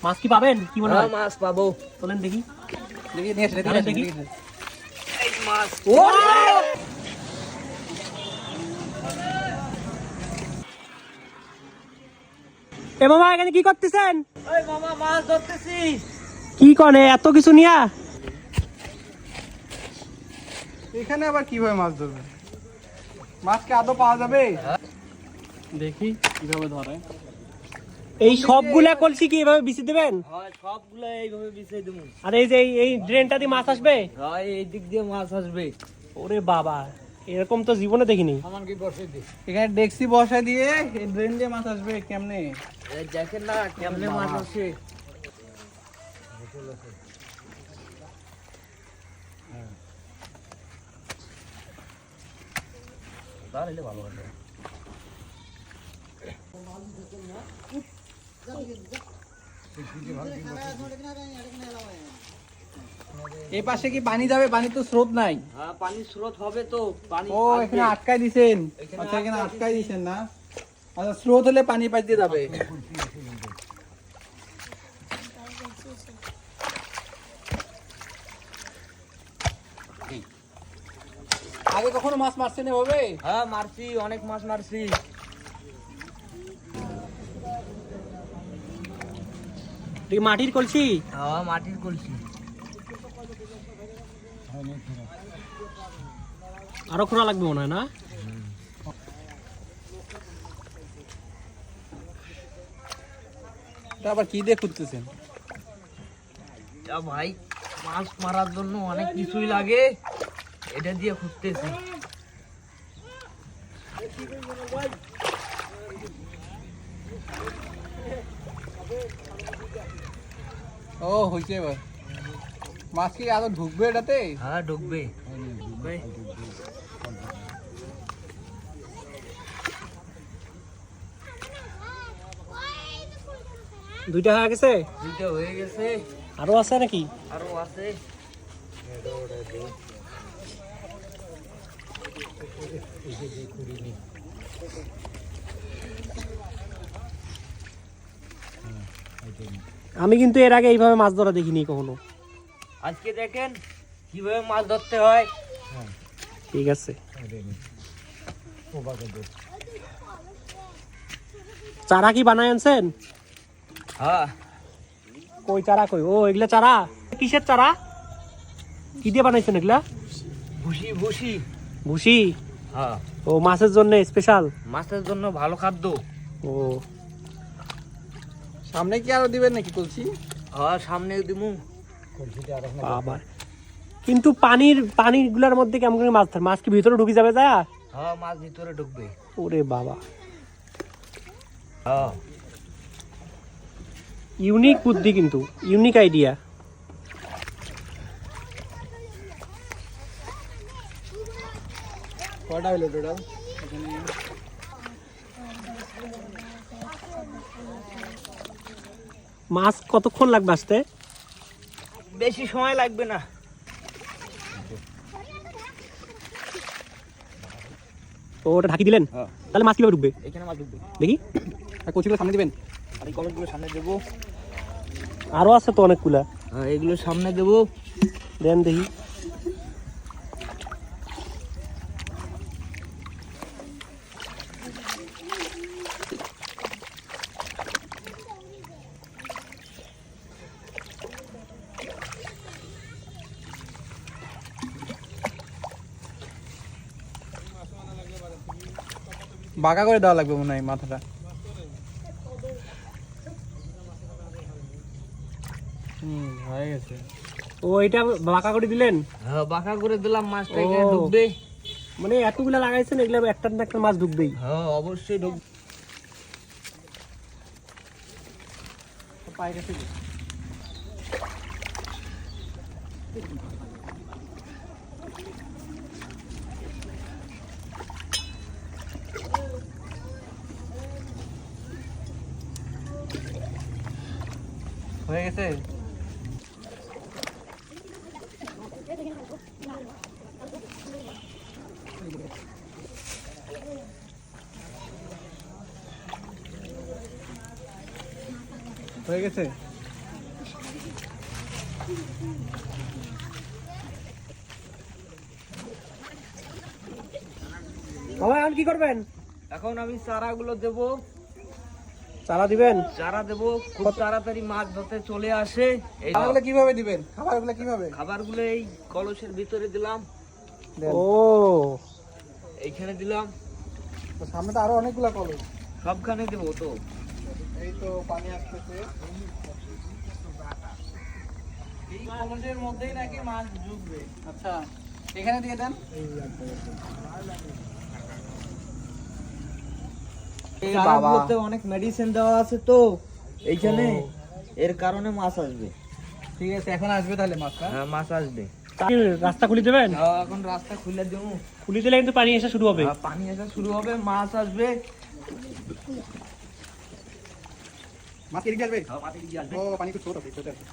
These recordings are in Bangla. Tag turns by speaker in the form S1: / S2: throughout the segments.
S1: মাছ কি পাবেন? কি মনে হয়?
S2: মাছ পাবো।
S1: চলেন দেখি।
S3: দেখি নিয়ে এসে
S1: দেখি।
S2: এই মাছ।
S1: ও এ মামা এখানে কি করতেছেন?
S2: ওই মামা মাছ ধরতেছি।
S1: কি কনে এত কিছু নিয়া?
S3: এখানে আবার কিভাবে মাছ ধরবে? মাছ কি আদৌ পাওয়া যাবে?
S1: দেখি কিভাবে ধরে। এই সবগুলা কলসি কি এভাবে বিছিয়ে দেবেন?
S2: হয় সবগুলো এইভাবে বিছিয়ে দেবো।
S1: আর এই যে এই ড্রেনটা দিয়ে মাছ আসবে?
S2: হয় এই দিক দিয়ে মাছ আসবে।
S1: ওরে বাবা, এরকম তো জীবনে দেখিনি।
S3: এখানে ডেক্সি বসায় দিয়ে এই ড্রেন দিয়ে মাছ আসবে কেমনে?
S2: এই দেখেন না কেমনে মাছ আসে। দাঁড়াইলে ভালো হবে।
S3: এই পাশে কি পানি যাবে? পানি তো স্রোত নাই।
S2: হ্যাঁ পানির স্রোত হবে তো, পানি
S3: ও এখানে আটকাই দিছেন। আচ্ছা এখানে আটকাই দিছেন না? আচ্ছা স্রোত হলে পানি পাশ দিয়ে যাবে। আগে কখনো মাছ মারছেন এভাবে?
S2: হ্যাঁ মারছি, অনেক মাছ মারছি।
S1: মাটির কলসি?
S2: হ্যাঁ মাটির কলসি।
S1: আরো খোঁড়া লাগবে মনে হয় না?
S3: এটা আবার কি দিয়ে খুঁজতেছেন?
S2: ভাই মাছ মারার জন্য অনেক কিছুই লাগে, এটা দিয়ে খুঁজতেছি।
S3: ও হয়েছে এবার। মাছ কি আরো ঢুকবে এটাতে?
S2: হ্যাঁ ঢুকবে।
S1: দুইটা হয়ে গেছে?
S2: দুইটা হয়ে গেছে,
S1: আরো আছে নাকি?
S2: আরো আছে।
S1: আমি কিন্তু এর আগে এইভাবে মাছ ধরা দেখিনি কখনো।
S2: আজকে দেখেন কিভাবে মাছ ধরতে হয়।
S1: ঠিক আছে। চারা কি বানায় আনছেন?
S2: হ্যাঁ
S1: কই চারা কই? ও এগুলা চারা? কিসের চারা? কি দিয়ে বানাইছেন এগুলা?
S2: ভুসি ভুসি।
S1: ভুসি?
S2: হ্যাঁ
S1: ও মাছের জন্য স্পেশাল?
S2: মাছের জন্য ভালো খাদ্য।
S1: ও
S3: সামনে কি আরো দিবেন নাকি কলসি?
S2: হ্যাঁ সামনে দিমু।
S1: আবার কিন্তু পানিগুলোর মধ্যে কেমন করে মাছ থাকে? মাছ কি ভিতরে ঢুকে যাবে যা?
S2: হ্যাঁ মাছ ভিতরে ঢুকবে।
S1: ওরে বাবা,
S2: হ্যাঁ
S1: ইউনিক বুদ্ধি, কিন্তু ইউনিক আইডিয়া।
S3: কয়টা হইলো টোটাল?
S1: মাছ কতক্ষণ লাগবে আসতে?
S2: বেশি সময় লাগবে না।
S1: ও ওটা ঢাকি দিলেন? তাহলে মাছ কিভাবে ঢুকবে?
S2: এখানে মাছ ঢুকবে।
S1: দেখি।
S3: আর কচিগুলো সামনে দিবেন?
S2: আর এই কমেন্টগুলো সামনে দেবো।
S1: আরো আছে তো অনেকগুলা।
S2: হ্যাঁ এগুলো সামনে দেবো।
S1: দেন দেখি।
S3: বাঁকা করে দেওয়া লাগবে মনে হয় মাথাটা। হয়ে গেছে।
S1: ও এটা বাঁকা করে দিলেন?
S2: হ্যাঁ বাঁকা করে দিলাম, মাছটা এখানে ঢুকবে।
S1: মানে এতগুলা লাগাইছেন, এগুলা একটা না একটা মাছ ঢুকবেই।
S2: হ্যাঁ অবশ্যই ঢুকবে।
S3: পায়ে গেছে। হয়ে গেছে। হয়ে গেছে।
S1: মামা এখন কি করবেন?
S2: এখন আমি চারাগুলো দেবো,
S1: চারা দিবেন?
S2: চারা দেবো, খুব তাড়াতাড়ি মাছ ধরতে চলে আসে। এই
S3: খাবারগুলো কিভাবে দিবেন? খাবারগুলো কিভাবে?
S2: খাবারগুলো এই কলসের ভিতরে দিলাম,
S3: দেন।
S1: ও
S2: এইখানে দিলাম,
S3: তো সামনে তো আরো অনেকগুলো কলস।
S2: সবখানে দেবো তো।
S3: এই তো পানি আসতেছে। এই কলসের মধ্যেই নাকি মাছ ঢুকবে। আচ্ছা, এখানে দিয়ে দেন।
S2: এই
S3: বাবা।
S2: চারাগুলোতে অনেক মেডিসিন দেওয়া আছে তো এইখানে, এর কারণে মাছ আসবে।
S3: ঠিক আছে, এখন আসবে তাহলে মাছটা।
S2: হ্যাঁ, মাছ আসবে।
S1: রাস্তা খুলে দেবেন?
S2: এখন রাস্তা খুলে দেবো,
S1: খুলে দিলে কিন্তু পানি আসা শুরু হবে।
S2: পানি আসা শুরু হবে, মাছ আসবে।
S3: মাছ এদিকে আসবে? ও, পানি একটু ছোট আছে, ছোট আছে।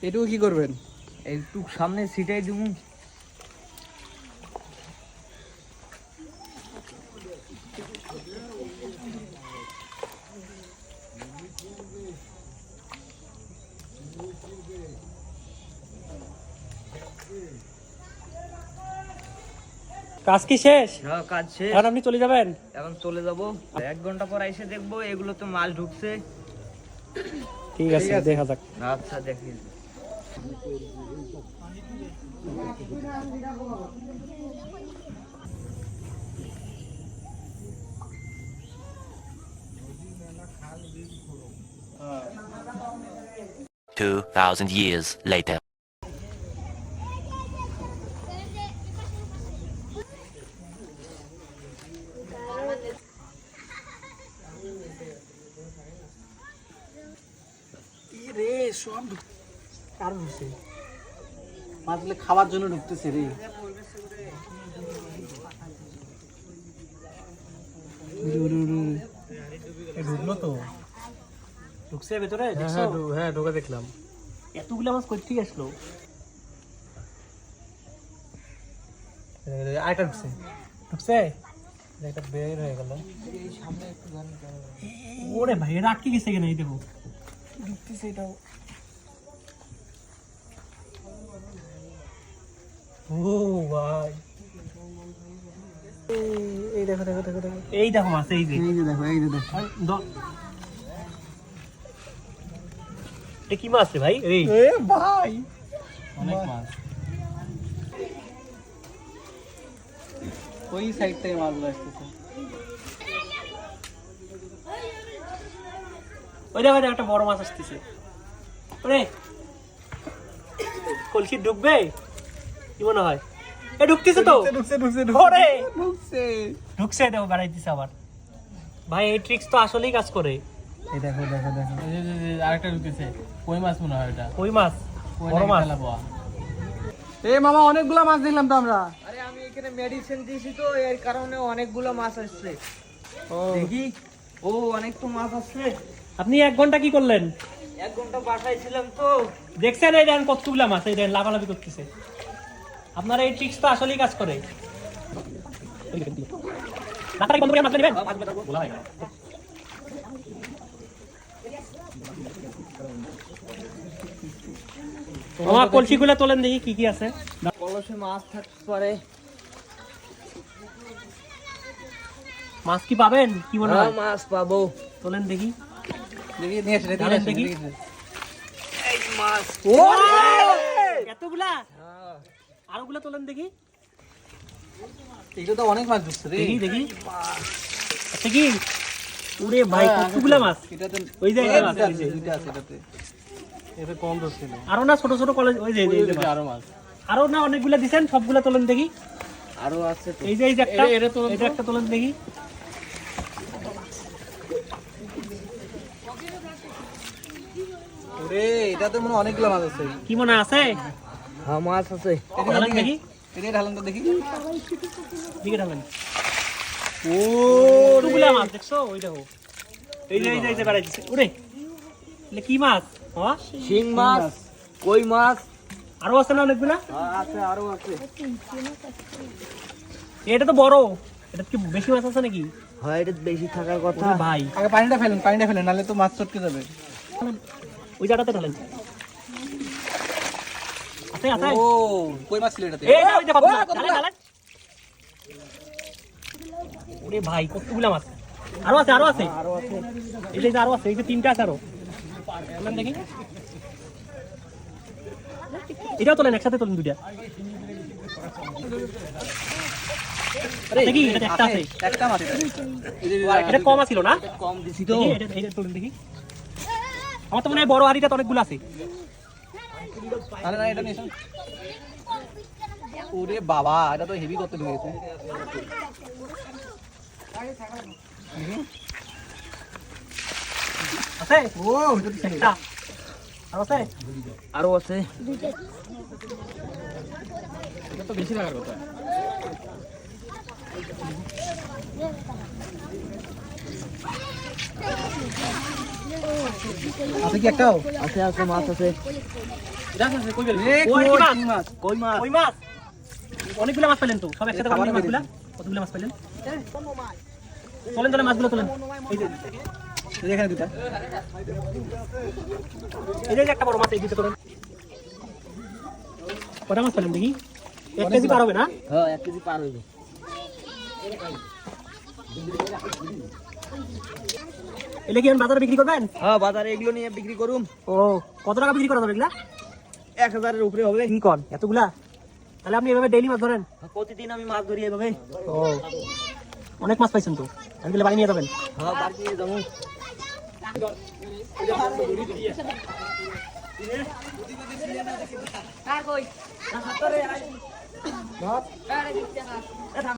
S3: এটুকু কি করবেন?
S2: একটু সামনে সিটাই দিব।
S1: কাজ কি শেষ?
S2: হ্যাঁ, কাজ শেষ।
S1: এখন আপনি চলে যাবেন?
S2: এখন চলে যাব, 1 ঘন্টা পর এসে দেখবো এগুলো তো মাছ ঢুকছে।
S1: ঠিক আছে, দেখা যাক।
S2: আচ্ছা, দেখি।
S4: — 2,000 years later.
S3: রে সব কারণ হচ্ছে মাছগুলো খাওয়ার জন্য ঢুকতেছে রে। ঢুকলো তো,
S1: ঢুকছে ভেতরে? দেখছো?
S3: হ্যাঁ ঢোকা দেখলাম।
S1: এতগুলো মাছ কই থেকে আসলো?
S3: আরেকটা ঢুকছে,
S1: ঢুকছে?
S3: এটা বের হয়ে গেল।
S1: ওরে ভাই, এটা আটকে গেছে কিনা এই দেখো।
S3: ঢুকতেছে এটাও।
S1: ও ভাই,
S3: এই দেখো দেখো দেখো দেখো,
S1: এই দেখো মাছ, এই যে।
S3: এই যে দেখো, এই যে দেখো।
S1: এটা কি মাছ রে ভাই? এই
S3: এ ভাই, অনেক মাছ। ওই সাইড থেকে মাছগুলো আসতেছে।
S1: ওই দেখো, একটা বড় মাছ আসতেছে। ওরে, কলসি ঢুকবে কি মনে হয়? এ ঢুকতেছে তো।
S3: ঢুকছে ঢুকছে
S1: ওরে,
S3: ঢুকছে।
S1: ঢুকছে, দেখো বেড়াইতেছে আবার। ভাই এই ট্রিক্স তো আসলেই কাজ করে।
S3: এই দেখো দেখো দেখো, আরেকটা ঢুকতেছে। কই মাছ মনে হয় এটা।
S1: ওই মাছ, বড় মাছ।
S3: এ মামা, অনেকগুলা মাছ দেখলাম তো আমরা।
S2: আরে আমি এখানে মেডিসিন দিয়েছি তো, এর কারণে অনেকগুলো মাছ আসছে। দেখি, ও অনেক তো মাছ আসছে।
S1: আপনি 1 ঘন্টা কি করলেন?
S2: 1 ঘন্টা বাসায় ছিলাম তো।
S1: দেখছেন এই দেখেন কতগুলা মাছ, এই দেখেন লাফালাফি করতেছে। আপনার এই ট্রিক্স তো আসলেই কাজ করে। রাস্তাটা কি বন্ধ করে মাছ নেবেন? বলা হয় না। আমার কলসিগুলো তোলেন দেখি কি কি আছে।
S2: কলসে মাছ থাকতে পারে।
S1: মাছ কি পাবেন কি মনে হয়?
S2: মাছ পাবো।
S1: তোলেন দেখি।
S3: দেখি নিয়ে এসে
S1: জানেন দেখি।
S2: এই মাছ।
S1: এতগুলা? আরোগুলা তোলেন দেখি।
S3: এগুলো তো অনেক মাছ ঢুকছে রে।
S1: দেখি দেখি। আচ্ছা কি? ওরে ভাই, কতগুলা মাছ।
S3: এটাতে
S1: ওই যে এই মাছ,
S3: দুইটা
S1: ওই
S3: আছে,
S1: যে।
S3: দুইটা আছে এটাতে। এতে কম ঢুকছিল।
S1: আরো না ছোট ছোট কলেজ, ওই যে এই যে মাছ।
S3: আরো মাছ।
S1: আরো না অনেকগুলা দিছেন, সবগুলা তোলেন দেখি।
S2: আরো আছে তো।
S1: এই যে একটা,
S3: এটা তোলেন তো।
S1: এটা একটা তোলেন দেখি।
S3: ওরে, এটাতে মনে হয় অনেকগুলো মাছ আছে।
S1: কি মনে আছে?
S2: হ্যাঁ, মাছ আছে।
S1: ঢালেন দেখি।
S3: এটা ঢালেন তো দেখি।
S1: দিকে ঢালেন।
S3: ও
S1: কতগুলা মাছ দেখছো? ওই দেখো, এই যে এই যে বেড়াইতেছে। ওরে, এগুলা কি মাছ? হ্যাঁ,
S2: শিং মাছ, কই মাছ।
S1: আরো আছে না অনেকগুলা?
S2: আছে, আরো আছে।
S1: এটা তো বড়, এটা কি বেশি মাছ আছে নাকি?
S2: হয়, এটা বেশি থাকার কথা।
S1: ওরে ভাই,
S3: আগে পানিটা ফেলেন, নাহলে তো মাছ চটকে যাবে।
S1: ওই জায়গাতে ঢালেন। আছে আছে।
S3: ও কই মাছ ছিল এটাতে?
S1: এই না, ওই যে কতগুলো। ঢালেন, ঢালেন। ওরে ভাই কতগুলো মাছ। আরো আছে, আরো আছে। এই যে আরো আছে, এই যে 3টা আছে আরো। তোলেন দেখি। এটাও তোলেন, একসাথে তোলেন 2টা। দেখি এটা একটা আছে।
S3: একটা মাছ এটা।
S1: এটা কম আছিল না?
S2: কম দিছি তো।
S1: দেখি, এটা তোলেন দেখি। আমার তো মনে হয় বড় হাড়িটা তো অনেকগুলো আছে।
S3: আরে না এটা নিস। ওরে বাবা এটা তো হেভি করতে ঢুকেছে।
S1: আছে?
S3: ও এটা তো
S1: একটা। আরো আছে?
S2: আরো আছে।
S3: এটা তো বেশি লাগার কথা। আছে কি একটাও?
S2: আছে আছে মাছ আছে।
S1: এটা আছে, কই গেল?
S3: এ
S1: ওই
S3: কই
S1: মাছ।
S3: মাছ?
S2: কই মাছ?
S1: ওই মাছ। অনেকগুলো মাছ পেলেন তো, সব একসাথে
S3: খাবার
S1: করলেন মাছগুলা। কতগুলো মাছ পেলেন? তোলেন তোলেন মাছগুলো তোলেন। এই যে
S3: এই এখানে দুটো।
S1: এই যে একটা বড় মাছ এই দিতে তোলেন। কটা মাছ পেলেন দেখি? 1 কেজি পার হবে না?
S2: হ্যাঁ 1 কেজি পার হইবে।
S1: এলে কি বাজারে বিক্রি করবেন?
S2: হ্যাঁ বাজারে এগুলো নিয়ে বিক্রি করুম।
S1: ও কত টাকা বিক্রি করা যাবে এগুলা?
S2: 1000 এর উপরে হবে।
S1: কি কন এতগুলা? তাহলে আপনি এভাবে ডেইলি মাছ ধরেন?
S2: প্রতিদিন আমি মাছ ধরি এভাবে।
S1: ও অনেক মাছ পাইছেন তো, আজকে বাড়ি নিয়ে যাবেন।
S2: হ্যাঁ বাড়ি নিয়ে যাবো।
S5: আর কই